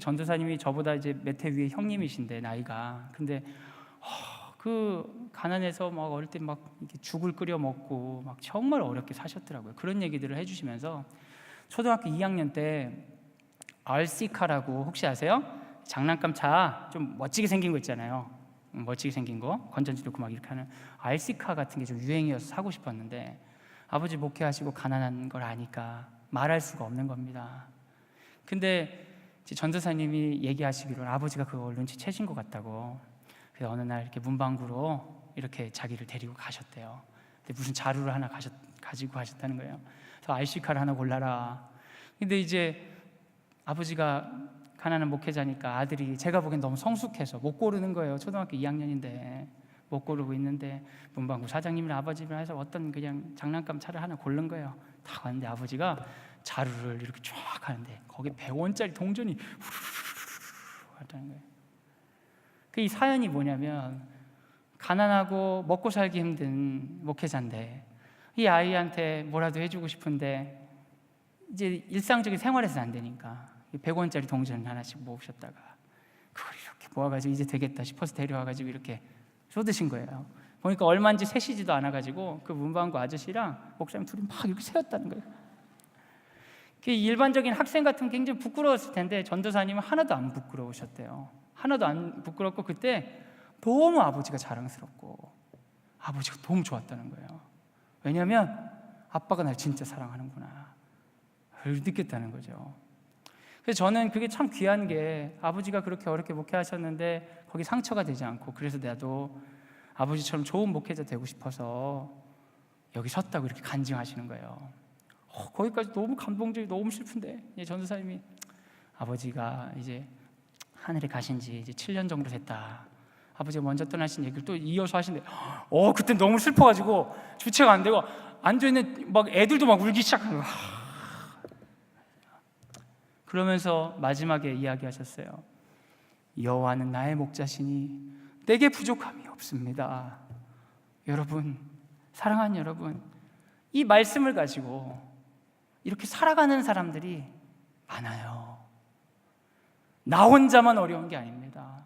Speaker 1: 전도사님이 저보다 이제 몇 해 위에 형님이신데, 나이가. 근데 그 가난해서 막 어릴 때 막 이렇게 죽을 끓여 먹고 막 정말 어렵게 사셨더라고요. 그런 얘기들을 해주시면서 초등학교 2학년 때 RC카라고 혹시 아세요? 장난감 차 좀 멋지게 생긴 거 있잖아요. 멋지게 생긴 거, 건전지 넣고 막 이렇게 하는 RC카 같은 게 좀 유행이어서 사고 싶었는데, 아버지 목회하시고 가난한 걸 아니까 말할 수가 없는 겁니다. 근데 전도사님이 얘기하시기로는 아버지가 그걸 눈치채신 것 같다고. 그래서 어느 날 이렇게 문방구로 이렇게 자기를 데리고 가셨대요. 근데 무슨 자루를 하나 가지고 가셨다는 거예요. 그래서 RC카를 하나 골라라. 근데 이제 아버지가 가난한 목회자니까 아들이, 제가 보기엔 너무 성숙해서 못 고르는 거예요. 초등학교 2학년인데 못 고르고 있는데 문방구 사장님이랑 아버지랑 해서 어떤 그냥 장난감 차를 하나 고른 거예요. 다 갔는데 아버지가 자루를 이렇게 쫙 하는데 거기에 100원짜리 동전이 후루루루루 하다는 거예요. 이 사연이 뭐냐면, 가난하고 먹고 살기 힘든 목회자인데 이 아이한테 뭐라도 해주고 싶은데 이제 일상적인 생활에서는 안 되니까 100원짜리 동전 하나씩 모으셨다가 그걸 이렇게 모아가지고 이제 되겠다 싶어서 데려와가지고 이렇게 쏟으신 거예요. 보니까 얼마인지 세시지도 않아가지고 그 문방구 아저씨랑 목사님 둘이 막 이렇게 세웠다는 거예요. 일반적인 학생 같으면 굉장히 부끄러웠을 텐데 전도사님은 하나도 안 부끄러우셨대요. 하나도 안 부끄럽고 그때 너무 아버지가 자랑스럽고 아버지가 너무 좋았다는 거예요. 왜냐하면 아빠가 날 진짜 사랑하는구나 를 느꼈다는 거죠. 그래서 저는 그게 참 귀한 게, 아버지가 그렇게 어렵게 목회하셨는데 거기 상처가 되지 않고, 그래서 나도 아버지처럼 좋은 목회자 되고 싶어서 여기 섰다고 이렇게 간증하시는 거예요. 거기까지 너무 감동적이고 너무 슬픈데 전도사님이 아버지가 이제 하늘에 가신 지 이제 7년 정도 됐다. 아버지가 먼저 떠나신 얘기를 또 이어서 하신대. 그때 너무 슬퍼가지고 주체가 안 되고 앉아있는 막 애들도 막 울기 시작하는 거야. 그러면서 마지막에 이야기하셨어요. 여호와는 나의 목자시니 내게 부족함이 없습니다. 여러분, 사랑하는 여러분, 이 말씀을 가지고 이렇게 살아가는 사람들이 많아요. 나 혼자만 어려운 게 아닙니다.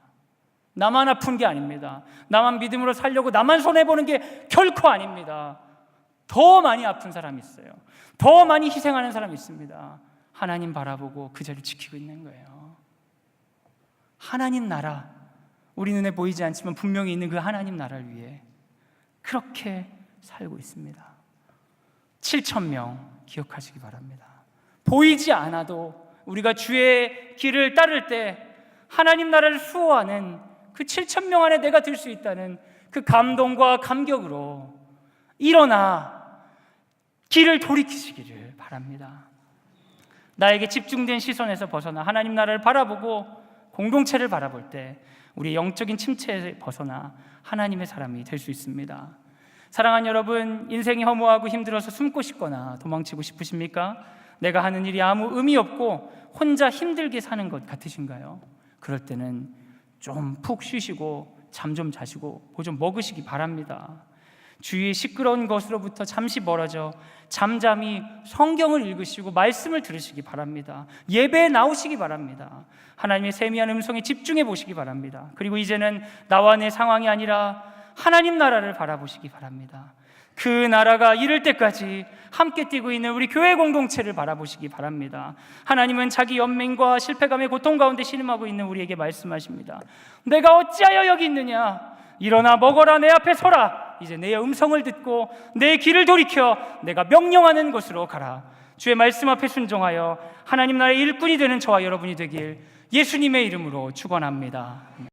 Speaker 1: 나만 아픈 게 아닙니다. 나만 믿음으로 살려고 나만 손해보는 게 결코 아닙니다. 더 많이 아픈 사람이 있어요. 더 많이 희생하는 사람이 있습니다. 하나님 바라보고 그 자리를 지키고 있는 거예요. 하나님 나라, 우리 눈에 보이지 않지만 분명히 있는 그 하나님 나라를 위해 그렇게 살고 있습니다. 7,000명 기억하시기 바랍니다. 보이지 않아도 우리가 주의 길을 따를 때 하나님 나라를 수호하는 그 7,000명 안에 내가 들 수 있다는 그 감동과 감격으로 일어나 길을 돌이키시기를 바랍니다. 나에게 집중된 시선에서 벗어나 하나님 나라를 바라보고 공동체를 바라볼 때 우리의 영적인 침체에 벗어나 하나님의 사람이 될 수 있습니다. 사랑하는 여러분, 인생이 허무하고 힘들어서 숨고 싶거나 도망치고 싶으십니까? 내가 하는 일이 아무 의미 없고 혼자 힘들게 사는 것 같으신가요? 그럴 때는 좀 푹 쉬시고 잠 좀 자시고 뭐 좀 먹으시기 바랍니다. 주위의 시끄러운 것으로부터 잠시 멀어져 잠잠히 성경을 읽으시고 말씀을 들으시기 바랍니다. 예배에 나오시기 바랍니다. 하나님의 세미한 음성에 집중해 보시기 바랍니다. 그리고 이제는 나와 내 상황이 아니라 하나님 나라를 바라보시기 바랍니다. 그 나라가 이를 때까지 함께 뛰고 있는 우리 교회 공동체를 바라보시기 바랍니다. 하나님은 자기 연민과 실패감의 고통 가운데 신음하고 있는 우리에게 말씀하십니다. 내가 어찌하여 여기 있느냐? 일어나 먹어라, 내 앞에 서라. 이제 내 음성을 듣고 내 길을 돌이켜 내가 명령하는 곳으로 가라. 주의 말씀 앞에 순종하여 하나님 나라의 일꾼이 되는 저와 여러분이 되길 예수님의 이름으로 축원합니다.